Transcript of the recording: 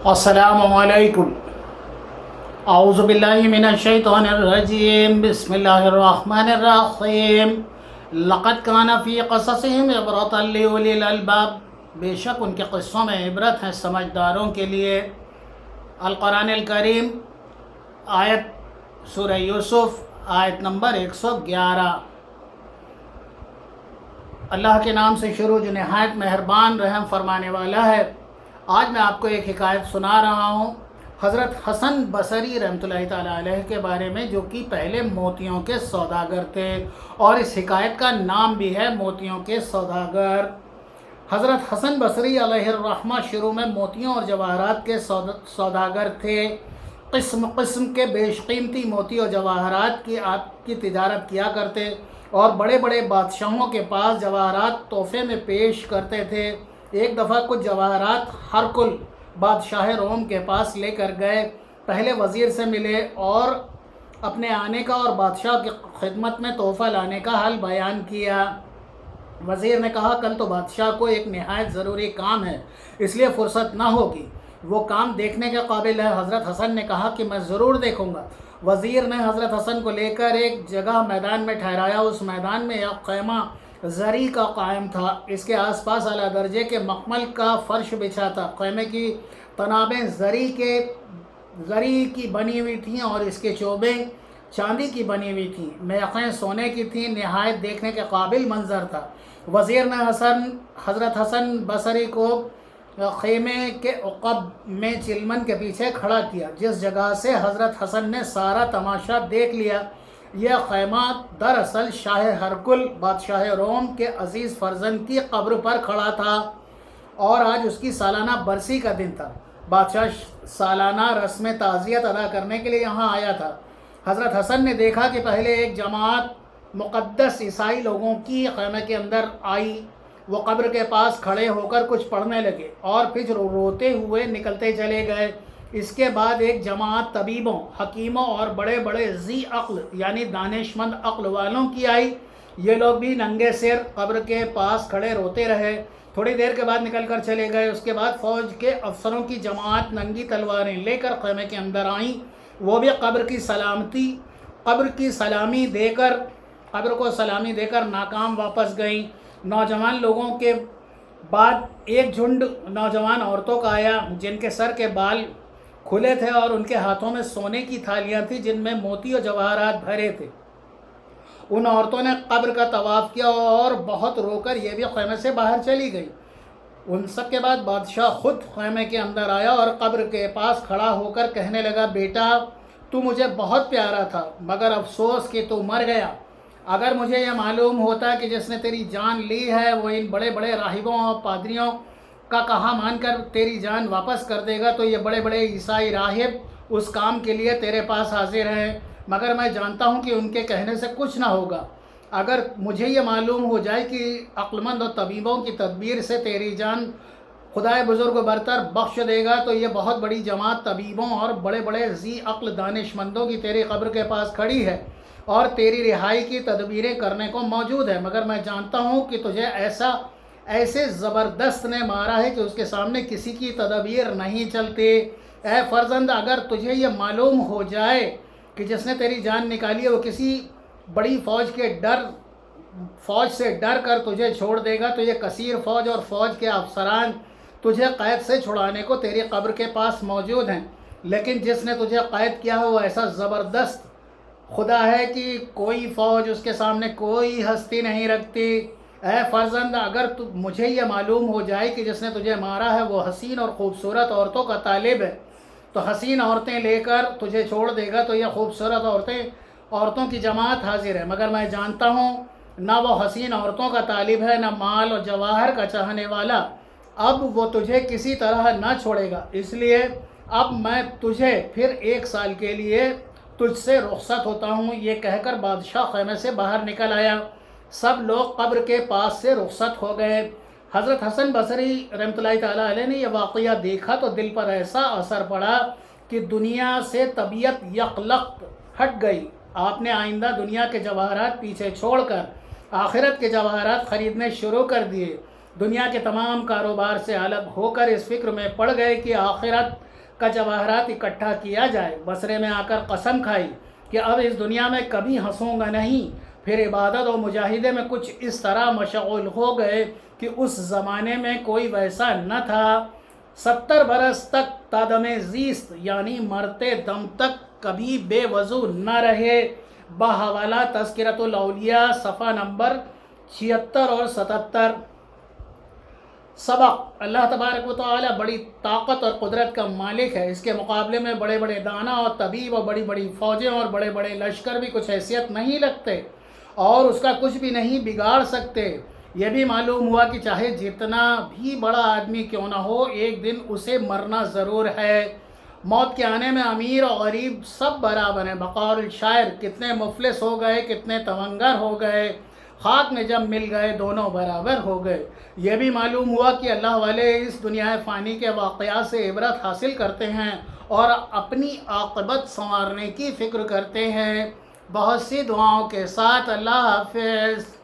السلام علیکم۔ اعوذ باللہ من الشیطان الرجیم، بسم اللہ الرحمن الرحیم۔ لقد کان فی قصصہم عبرۃ لأولی الالباب، بے شک ان کے قصوں میں عبرت ہے سمجھداروں کے لیے۔ القرآن الکریم آیت سورہ یوسف آیت نمبر 111۔ اللہ کے نام سے شروع جو نہایت مہربان رحم فرمانے والا ہے۔ آج میں آپ کو ایک حکایت سنا رہا ہوں حضرت حسن بصری رحمۃ اللہ تعالیٰ علیہ کے بارے میں، جو کہ پہلے موتیوں کے سوداگر تھے، اور اس حکایت کا نام بھی ہے موتیوں کے سوداگر۔ حضرت حسن بصری علیہ الرحمہ شروع میں موتیوں اور جواہرات کے سوداگر تھے۔ قسم قسم کے بیش قیمتی موتی اور جواہرات کی تجارت کیا کرتے، اور بڑے بڑے بادشاہوں کے پاس جواہرات تحفے میں پیش کرتے تھے۔ ایک دفعہ کچھ جواہرات ہرقل بادشاہ روم کے پاس لے کر گئے۔ پہلے وزیر سے ملے اور اپنے آنے کا اور بادشاہ کی خدمت میں تحفہ لانے کا حال بیان کیا۔ وزیر نے کہا کل تو بادشاہ کو ایک نہایت ضروری کام ہے، اس لیے فرصت نہ ہوگی، وہ کام دیکھنے کے قابل ہے۔ حضرت حسن نے کہا کہ میں ضرور دیکھوں گا۔ وزیر نے حضرت حسن کو لے کر ایک جگہ میدان میں ٹھہرایا۔ اس میدان میں ایک خیمہ زری کا قائم تھا، اس کے آس پاس اعلیٰ درجے کے مخمل کا فرش بچھا تھا۔ خیمے کی تنابیں زری کی بنی ہوئی تھیں اور اس کے چوبیں چاندی کی بنی ہوئی تھیں، میخیں سونے کی تھیں۔ نہایت دیکھنے کے قابل منظر تھا۔ وزیر نے حضرت حسن بصری کو خیمے کے عقب میں چلمن کے پیچھے کھڑا کیا، جس جگہ سے حضرت حسن نے سارا تماشا دیکھ لیا۔ یہ خیمہ دراصل شاہ ہرقل بادشاہ روم کے عزیز فرزند کی قبر پر کھڑا تھا، اور آج اس کی سالانہ برسی کا دن تھا۔ بادشاہ سالانہ رسم تعزیت ادا کرنے کے لیے یہاں آیا تھا۔ حضرت حسن نے دیکھا کہ پہلے ایک جماعت مقدس عیسائی لوگوں کی خیمے کے اندر آئی۔ وہ قبر کے پاس کھڑے ہو کر کچھ پڑھنے لگے اور پھر روتے ہوئے نکلتے چلے گئے۔ اس کے بعد ایک جماعت طبیبوں، حکیموں اور بڑے بڑے ذی عقل یعنی دانش مند عقل والوں کی آئی۔ یہ لوگ بھی ننگے سر قبر کے پاس کھڑے روتے رہے۔ تھوڑی دیر کے بعد نکل کر چلے گئے۔ اس کے بعد فوج کے افسروں کی جماعت ننگی تلواریں لے کر خیمے کے اندر آئیں۔ وہ بھی قبر کو سلامی دے کر ناکام واپس گئیں۔ نوجوان لوگوں کے بعد ایک جھنڈ نوجوان عورتوں کا آیا، جن کے سر کے بال کھلے تھے اور ان کے ہاتھوں میں سونے کی تھالیاں تھیں جن میں موتی اور جواہرات بھرے تھے۔ ان عورتوں نے قبر کا طواف کیا اور بہت رو کر یہ بھی خیمے سے باہر چلی گئی۔ ان سب کے بعد بادشاہ خود خیمے کے اندر آیا اور قبر کے پاس کھڑا ہو کر کہنے لگا، بیٹا تو مجھے بہت پیارا تھا، مگر افسوس کہ تو مر گیا۔ اگر مجھے یہ معلوم ہوتا کہ جس نے تیری جان لی ہے وہ ان بڑے بڑے راہبوں اور پادریوں کا کہا مان کر تیری جان واپس کر دے گا تو یہ بڑے بڑے عیسائی راہب اس کام کے لیے تیرے پاس حاضر ہیں، مگر میں جانتا ہوں کہ ان کے کہنے سے کچھ نہ ہوگا۔ اگر مجھے یہ معلوم ہو جائے کہ عقلمند اور طبیبوں کی تدبیر سے تیری جان خدائے بزرگ برتر بخش دے گا تو یہ بہت بڑی جماعت طبیبوں اور بڑے بڑے ذی عقل دانش مندوں کی تیری قبر کے پاس کھڑی ہے اور تیری رہائی کی تدبیریں کرنے کو موجود ہے، مگر میں جانتا ہوں کہ تجھے ایسے زبردست نے مارا ہے کہ اس کے سامنے کسی کی تدبیر نہیں چلتی۔ اے فرزند، اگر تجھے یہ معلوم ہو جائے کہ جس نے تیری جان نکالی ہے وہ کسی بڑی فوج سے ڈر کر تجھے چھوڑ دے گا تو یہ کثیر فوج اور فوج کے افسران تجھے قید سے چھڑانے کو تیری قبر کے پاس موجود ہیں، لیکن جس نے تجھے قید کیا ہے وہ ایسا زبردست خدا ہے کہ کوئی فوج اس کے سامنے کوئی ہستی نہیں رکھتی۔ اے فرزند، اگر مجھے یہ معلوم ہو جائے کہ جس نے تجھے مارا ہے وہ حسین اور خوبصورت عورتوں کا طالب ہے تو حسین عورتیں لے کر تجھے چھوڑ دے گا تو یہ خوبصورت عورتوں کی جماعت حاضر ہے، مگر میں جانتا ہوں نہ وہ حسین عورتوں کا طالب ہے نہ مال اور جواہر کا چاہنے والا۔ اب وہ تجھے کسی طرح نہ چھوڑے گا، اس لیے اب میں تجھے پھر 1 سال کے لیے تجھ سے رخصت ہوتا ہوں۔ یہ کہہ کر بادشاہ خیمے سے باہر نکل آیا۔ سب لوگ قبر کے پاس سے رخصت ہو گئے۔ حضرت حسن بصری رحمۃ اللہ تعالیٰ علیہ نے یہ واقعہ دیکھا تو دل پر ایسا اثر پڑا کہ دنیا سے طبیعت یکلخت ہٹ گئی۔ آپ نے آئندہ دنیا کے جواہرات پیچھے چھوڑ کر آخرت کے جواہرات خریدنے شروع کر دیے۔ دنیا کے تمام کاروبار سے الگ ہو کر اس فکر میں پڑ گئے کہ آخرت کا جواہرات اکٹھا کیا جائے۔ بصرے میں آ کر قسم کھائی کہ اب اس دنیا میں کبھی ہنسوں گا نہیں۔ پھر عبادت و مجاہدے میں کچھ اس طرح مشغول ہو گئے کہ اس زمانے میں کوئی ویسا نہ تھا۔ 70 برس تک تا دم زیست یعنی مرتے دم تک کبھی بے وضو نہ رہے۔ بحوالہ تذکرۃ الاولیاء صفحہ نمبر 76 اور 77۔ سبق: اللہ تبارک و تعالی بڑی طاقت اور قدرت کا مالک ہے۔ اس کے مقابلے میں بڑے بڑے دانا اور طبیب اور بڑی بڑی فوجیں اور بڑے بڑے لشکر بھی کچھ حیثیت نہیں رکھتے اور اس کا کچھ بھی نہیں بگاڑ سکتے۔ یہ بھی معلوم ہوا کہ چاہے جتنا بھی بڑا آدمی کیوں نہ ہو، ایک دن اسے مرنا ضرور ہے۔ موت کے آنے میں امیر اور غریب سب برابر ہیں۔ بقول الشاعر، کتنے مفلس ہو گئے، کتنے توانگر ہو گئے، خاک میں جب مل گئے دونوں برابر ہو گئے۔ یہ بھی معلوم ہوا کہ اللہ والے اس دنیا فانی کے واقعات سے عبرت حاصل کرتے ہیں اور اپنی عاقبت سنوارنے کی فکر کرتے ہیں۔ بہت سی دعاؤں کے ساتھ اللہ حافظ۔